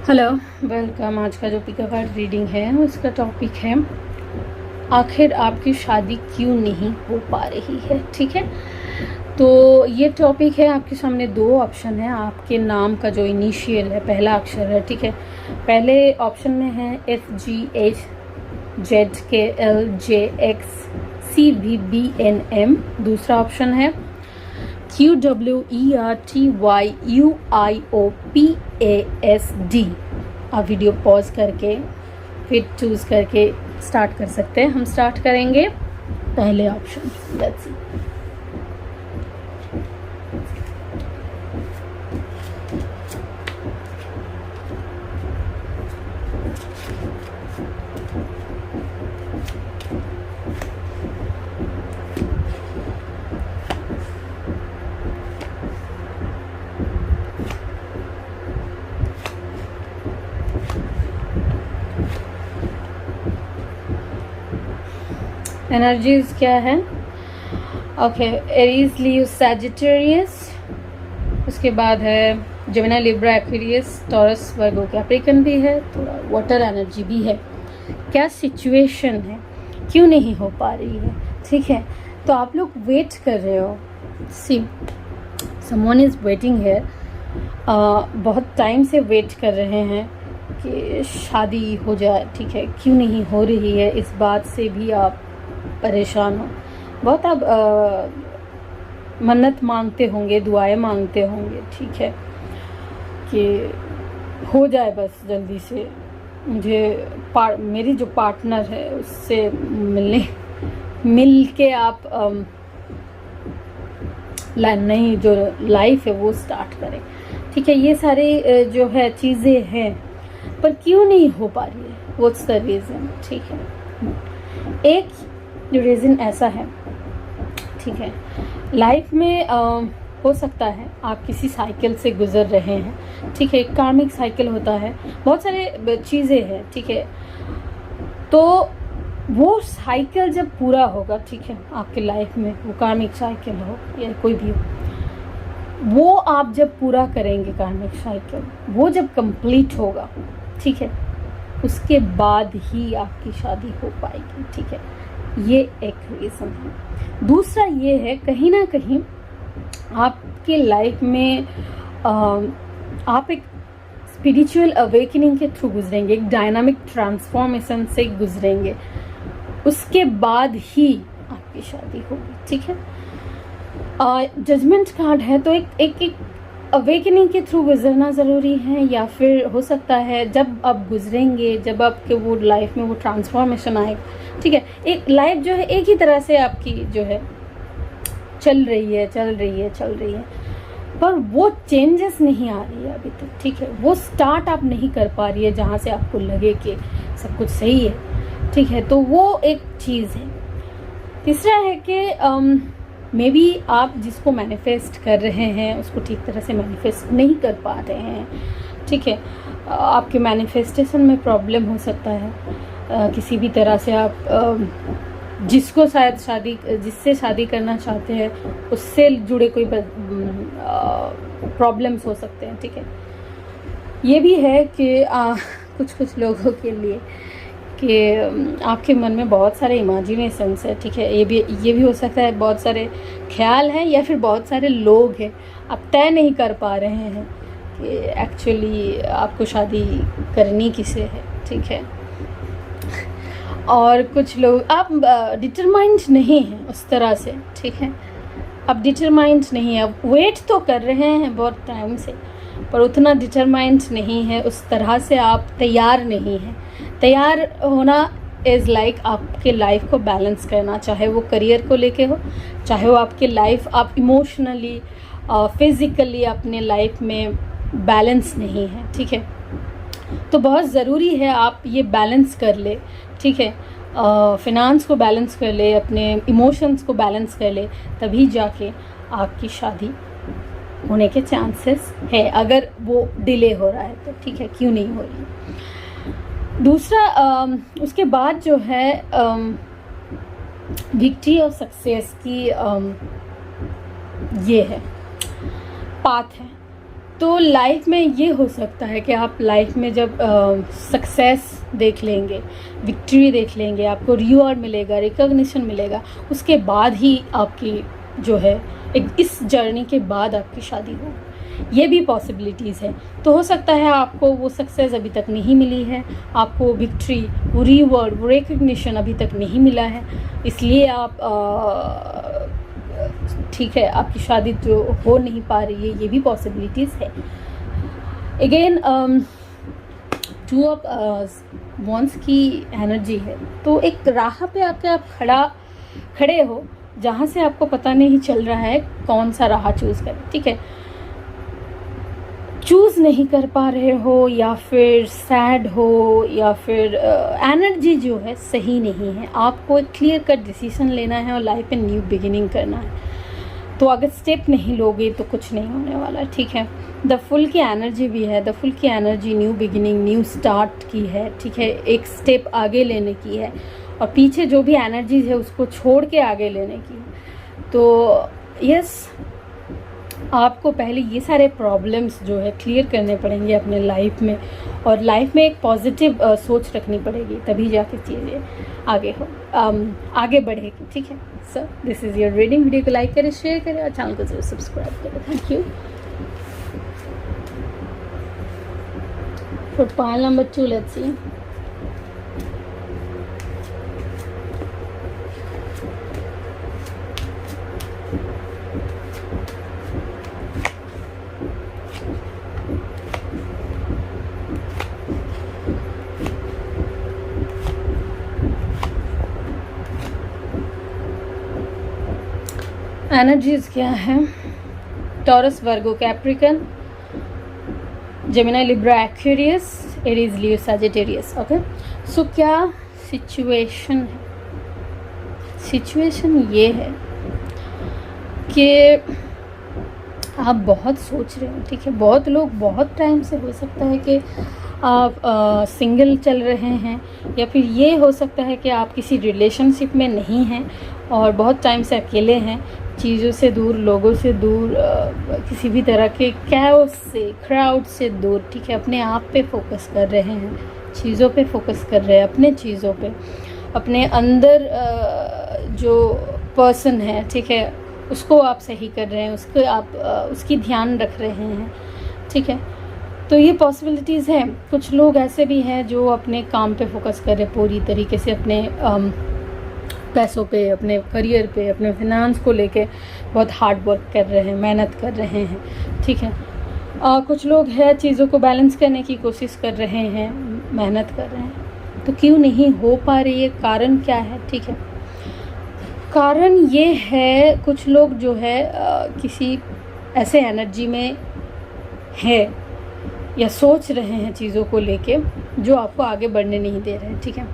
Hello, welcome. आज का जो पिकअप कार्ड रीडिंग है उसका टॉपिक है आखिर आपकी शादी क्यों नहीं हो पा रही है। ठीक है, तो ये टॉपिक है। आपके सामने दो ऑप्शन है। आपके नाम का जो इनिशियल है, पहला अक्षर है, ठीक है। पहले ऑप्शन में है FGHZKLJXCVBNM। दूसरा ऑप्शन है QWERTYUIOPASD। आप वीडियो पॉज करके फिर चूज करके स्टार्ट कर सकते हैं। हम स्टार्ट करेंगे पहले ऑप्शन। Let's see. एनर्जीज क्या है? ओके, एरीज, लियो, सैजिटेरियस। उसके बाद है Gemini, Libra, Aquarius, taurus, Virgo, Capricorn भी है। थोड़ा वाटर एनर्जी भी है। क्या सिचुएशन है, क्यों नहीं हो पा रही है? ठीक है, तो आप लोग वेट कर रहे हो। सी, समवन इज वेटिंग हियर। बहुत टाइम से वेट कर रहे हैं कि शादी हो जाए। ठीक है, क्यों नहीं हो रही है, इस बात से भी आप परेशान हो बहुत। आप मन्नत मांगते होंगे, दुआएं मांगते होंगे, ठीक है, कि हो जाए बस जल्दी से। मुझे मेरी जो पार्टनर है उससे मिल के आप नहीं, जो लाइफ है वो स्टार्ट करें। ठीक है, ये सारे जो है चीज़ें हैं, पर क्यों नहीं हो पा रही है? What's the reason? ठीक है, एक जो रीज़न ऐसा है, ठीक है, लाइफ में हो सकता है आप किसी साइकिल से गुजर रहे हैं। ठीक है, एक कार्मिक साइकिल होता है, बहुत सारे चीज़ें हैं। ठीक है, तो वो साइकिल जब पूरा होगा, ठीक है, आपके लाइफ में, वो कार्मिक साइकिल हो या कोई भी हो, वो आप जब पूरा करेंगे कार्मिक साइकिल, वो जब कंप्लीट होगा, ठीक है, उसके बाद ही आपकी शादी हो पाएगी। ठीक है, ये एक रीज़न है। दूसरा ये है, कहीं ना कहीं आपके लाइफ में आप एक स्पिरिचुअल अवेकनिंग के थ्रू गुजरेंगे, एक डायनामिक ट्रांसफॉर्मेशन से गुजरेंगे, उसके बाद ही आपकी शादी होगी। ठीक है, जजमेंट कार्ड है, तो एक अवेकनिंग के थ्रू गुजरना ज़रूरी है, या फिर हो सकता है जब आप गुजरेंगे, जब आपके वो लाइफ में वो ट्रांसफॉर्मेशन आएगा। ठीक है, एक लाइफ जो है एक ही तरह से आपकी जो है चल रही है, पर वो चेंजेस नहीं आ रही है अभी तक। ठीक है, वो स्टार्ट आप नहीं कर पा रही है जहाँ से आपको लगे कि सब कुछ सही है। ठीक है, तो वो एक चीज़ है। तीसरा है कि मे बी आप जिसको मैनिफेस्ट कर रहे हैं उसको ठीक तरह से मैनिफेस्ट नहीं कर पा रहे हैं। ठीक है, आपके मैनिफेस्टेशन में प्रॉब्लम हो सकता है। किसी भी तरह से आप जिसको शायद जिससे शादी करना चाहते हैं उससे जुड़े कोई प्रॉब्लम्स हो सकते हैं। ठीक है, ये भी है कि कुछ लोगों के लिए कि आपके मन में बहुत सारे इमेजिनेशंस है। ठीक है, ये भी हो सकता है बहुत सारे ख्याल हैं, या फिर बहुत सारे लोग हैं। आप तय नहीं कर पा रहे हैं कि एक्चुअली आपको शादी करनी किसे है। ठीक है, और कुछ लोग आप डिटरमाइंड नहीं हैं उस तरह से। ठीक है, आप डिटरमाइंड नहीं है, वेट तो कर रहे हैं बहुत टाइम से, पर उतना डिटरमाइंड नहीं है, उस तरह से आप तैयार नहीं हैं। तैयार होना इज़ लाइक आपके लाइफ को बैलेंस करना, चाहे वो करियर को लेके हो, चाहे वो आपके लाइफ, आप इमोशनली फिज़िकली अपने लाइफ में बैलेंस नहीं है। ठीक है, तो बहुत ज़रूरी है आप ये बैलेंस कर ले। ठीक है, फिनांस को बैलेंस कर ले, अपने इमोशंस को बैलेंस कर ले, तभी जाके आपकी शादी होने के चांसेस है, अगर वो डिले हो रहा है तो। ठीक है, क्यों नहीं हो रही? दूसरा उसके बाद जो है विक्ट्री और सक्सेस की ये है, पाथ है। तो लाइफ में ये हो सकता है कि आप लाइफ में जब सक्सेस देख लेंगे, विक्ट्री देख लेंगे, आपको रिवॉर्ड मिलेगा, रिकॉग्निशन मिलेगा, उसके बाद ही आपकी जो है इस जर्नी के बाद आपकी शादी हो। ये भी पॉसिबिलिटीज़ है। तो हो सकता है आपको वो सक्सेस अभी तक नहीं मिली है, आपको विक्ट्री, वो रिवॉर्ड, वो रिकॉग्निशन अभी तक नहीं मिला है, इसलिए आप ठीक है आपकी शादी जो हो नहीं पा रही है, ये भी पॉसिबिलिटीज़ है। अगेन टू ऑफ वॉन्स की एनर्जी है, तो एक राह पे आके आप खड़े हो जहाँ से आपको पता नहीं चल रहा है कौन सा राह चूज़ करें। ठीक है, चूज़ नहीं कर पा रहे हो, या फिर सैड हो, या फिर एनर्जी जो है सही नहीं है, आपको एक क्लियर कट डिसीजन लेना है और लाइफ में न्यू बिगिनिंग करना है। तो अगर स्टेप नहीं लोगे तो कुछ नहीं होने वाला। ठीक है, द फुल की एनर्जी भी है, द फुल की energy new beginning, new start की है। ठीक है, एक स्टेप आगे लेने की है और पीछे जो भी एनर्जीज है उसको छोड़ के आगे लेने की है। तो यस, आपको पहले ये सारे प्रॉब्लम्स जो है क्लियर करने पड़ेंगे अपने लाइफ में, और लाइफ में एक पॉजिटिव सोच रखनी पड़ेगी, तभी जाके चीज़ें आगे बढ़ेगी। ठीक है, sir this is your reading. Video को लाइक करें, शेयर करें और चैनल को जरूर सब्सक्राइब करें। Thank you. For pile number 2, let's see. Energies क्या है? Taurus, Virgo, Capricorn, Gemini, Libra, Aquarius, Aries, Leo, Sagittarius. Okay, so क्या सिचुएशन है? सिचुएशन ये है कि आप बहुत सोच रहे हो। ठीक है, बहुत लोग बहुत टाइम से, हो सकता है कि आप सिंगल चल रहे हैं, या फिर ये हो सकता है कि आप किसी रिलेशनशिप में नहीं हैं और बहुत टाइम से अकेले हैं, चीज़ों से दूर, लोगों से दूर, किसी भी तरह के कैओस से, क्राउड से दूर। ठीक है, अपने आप पे फोकस कर रहे हैं, चीज़ों पे फोकस कर रहे हैं, अपने चीज़ों पे, अपने अंदर जो पर्सन है, ठीक है, उसको आप सही कर रहे हैं, उसको आप उसकी ध्यान रख रहे हैं। ठीक है, तो ये पॉसिबिलिटीज़ हैं। कुछ लोग ऐसे भी हैं जो अपने काम पे फोकस कर रहे हैं पूरी तरीके से, अपने पैसों पे, अपने करियर पे, अपने फिनांस को लेके बहुत हार्ड वर्क कर रहे हैं, मेहनत कर रहे हैं। ठीक है, कुछ लोग हैं चीज़ों को बैलेंस करने की कोशिश कर रहे हैं, मेहनत कर रहे हैं। तो क्यों नहीं हो पा रही है? कारण क्या है? ठीक है, कारण ये है कुछ लोग जो है किसी ऐसे एनर्जी में है या सोच रहे हैं चीज़ों को लेके जो आपको आगे बढ़ने नहीं दे रहे हैं। ठीक है,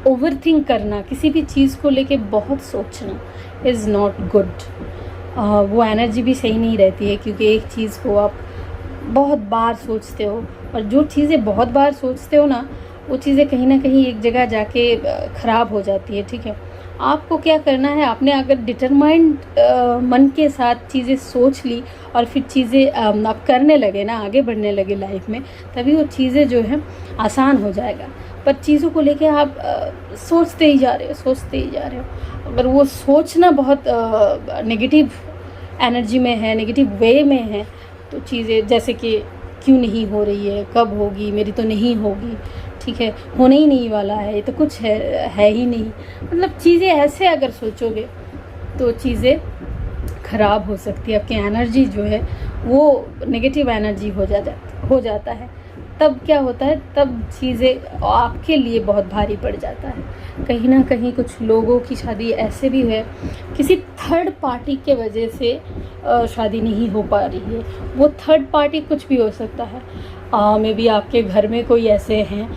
ओवर थिंक करना, किसी भी चीज़ को लेके बहुत सोचना इज़ नॉट गुड। वो एनर्जी भी सही नहीं रहती है, क्योंकि एक चीज़ को आप बहुत बार सोचते हो, और जो चीज़ें बहुत बार सोचते हो ना, वो चीज़ें कहीं ना कहीं एक जगह जाके ख़राब हो जाती है। ठीक है, आपको क्या करना है, आपने अगर डिटरमाइंड मन के साथ चीज़ें सोच ली और फिर चीज़ें आप करने लगे ना, आगे बढ़ने लगे लाइफ में, तभी वो चीज़ें जो है आसान हो जाएगा। पर चीज़ों को लेके आप सोचते ही जा रहे हो, अगर वो सोचना बहुत नेगेटिव एनर्जी में है, नेगेटिव वे में है, तो चीज़ें जैसे कि क्यों नहीं हो रही है, कब होगी, मेरी तो नहीं होगी, ठीक है, होने ही नहीं वाला है, ये तो कुछ है ही नहीं, मतलब चीज़ें ऐसे अगर सोचोगे तो चीज़ें ख़राब हो सकती है। आपकी एनर्जी जो है वो नेगेटिव एनर्जी हो जाता है। तब क्या होता है, तब चीज़ें आपके लिए बहुत भारी पड़ जाता है। कहीं ना कहीं कुछ लोगों की शादी ऐसे भी है, किसी थर्ड पार्टी के वजह से शादी नहीं हो पा रही है। वो थर्ड पार्टी कुछ भी हो सकता है, मे बी आपके घर में कोई ऐसे हैं,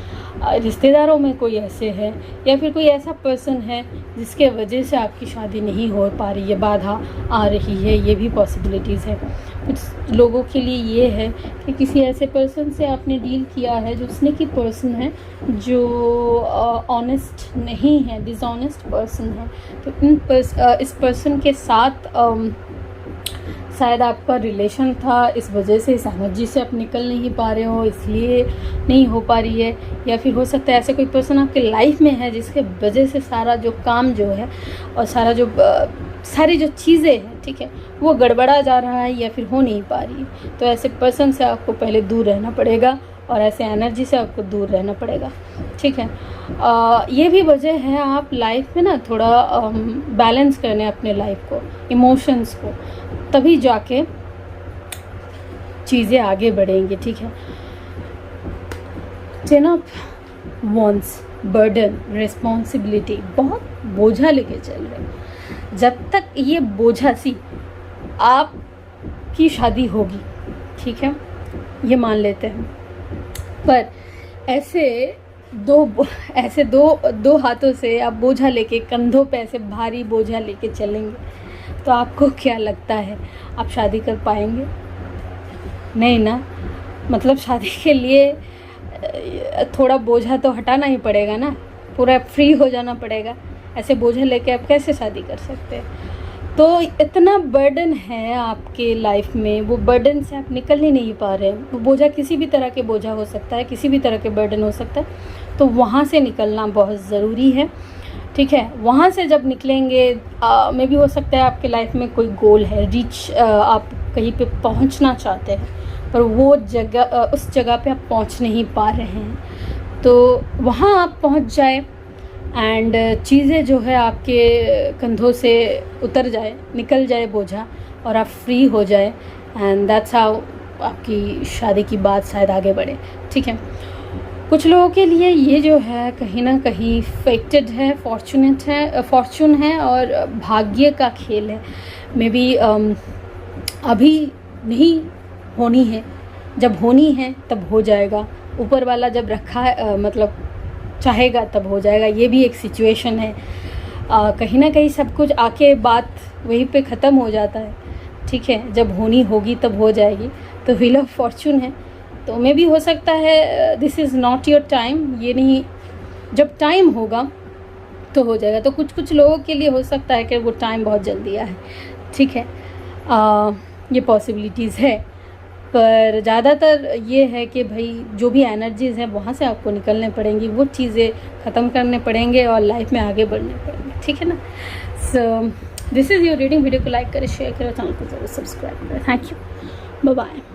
रिश्तेदारों में कोई ऐसे है, या फिर कोई ऐसा पर्सन है जिसके वजह से आपकी शादी नहीं हो पा रही है, बाधा आ रही है। ये भी पॉसिबिलिटीज़ है। कुछ लोगों के लिए ये है कि किसी ऐसे पर्सन से आपने डील किया है जो स्नेकी पर्सन है, जो ऑनेस्ट नहीं है, डिसऑनेस्ट पर्सन है। तो इस पर्सन के साथ शायद आपका रिलेशन था, इस वजह से इस एनर्जी से आप निकल नहीं पा रहे हो, इसलिए नहीं हो पा रही है। या फिर हो सकता है ऐसे कोई पर्सन आपके लाइफ में है जिसके वजह से सारा जो काम जो है और सारी जो चीज़ें हैं, ठीक है, वो गड़बड़ा जा रहा है या फिर हो नहीं पा रही है। तो ऐसे पर्सन से आपको पहले दूर रहना पड़ेगा और ऐसे एनर्जी से आपको दूर रहना पड़ेगा, ठीक है। ये भी वजह है आप लाइफ में ना थोड़ा बैलेंस करने अपने लाइफ को, इमोशंस को, तभी जाके चीज़ें आगे बढ़ेंगी, ठीक है। 10 ऑफ वॉन्ड्स, बर्डन, रिस्पॉन्सिबिलिटी, बहुत बोझा लेके चल रहे हैं। जब तक ये बोझा सी आपकी शादी होगी, ठीक है, ये मान लेते हैं, पर ऐसे दो हाथों से आप बोझा लेके, कंधों पे ऐसे भारी बोझा लेके चलेंगे तो आपको क्या लगता है आप शादी कर पाएंगे? नहीं ना। मतलब शादी के लिए थोड़ा बोझा तो हटाना ही पड़ेगा ना, पूरा फ्री हो जाना पड़ेगा। ऐसे बोझा लेके आप कैसे शादी कर सकते हैं? तो इतना बर्डन है आपके लाइफ में, वो बर्डन से आप निकल ही नहीं पा रहे हैं। वो बोझा किसी भी तरह के बोझा हो सकता है, किसी भी तरह के बर्डन हो सकता है, तो वहाँ से निकलना बहुत ज़रूरी है, ठीक है। वहाँ से जब निकलेंगे, मे भी हो सकता है आपके लाइफ में कोई गोल है, आप कहीं पे पहुँचना चाहते हैं, पर वो जगह, उस जगह पे आप पहुँच नहीं पा रहे हैं, तो वहाँ आप पहुँच जाए एंड चीज़ें जो है आपके कंधों से उतर जाए, निकल जाए बोझा, और आप फ्री हो जाए, एंड दैट्स हाउ आपकी शादी की बात शायद आगे बढ़े, ठीक है। कुछ लोगों के लिए ये जो है कहीं ना कहीं फेटेड है, फॉर्चून है और भाग्य का खेल है। मे बी अभी नहीं होनी है, जब होनी है तब हो जाएगा। ऊपर वाला जब रखा है, मतलब चाहेगा तब हो जाएगा। ये भी एक सिचुएशन है। कहीं ना कहीं सब कुछ आके बात वहीं पे ख़त्म हो जाता है, ठीक है। जब होनी होगी तब हो जाएगी, तो व्हील ऑफ फॉर्चून है। तो मे भी हो सकता है this is not your time, ये नहीं, जब टाइम होगा तो हो जाएगा। तो कुछ लोगों के लिए हो सकता है कि वो टाइम बहुत जल्दी आए, ठीक है। ये पॉसिबिलिटीज़ है, पर ज़्यादातर ये है कि भाई जो भी एनर्जीज़ हैं वहाँ से आपको निकलने पड़ेंगी, वो चीज़ें ख़त्म करने पड़ेंगे और लाइफ में आगे बढ़ने पड़ेंगे, ठीक है ना। So this is your reading. Video को लाइक करें, शेयर करें, चैनल को जरूर सब्सक्राइब करें। Thank you, bye bye.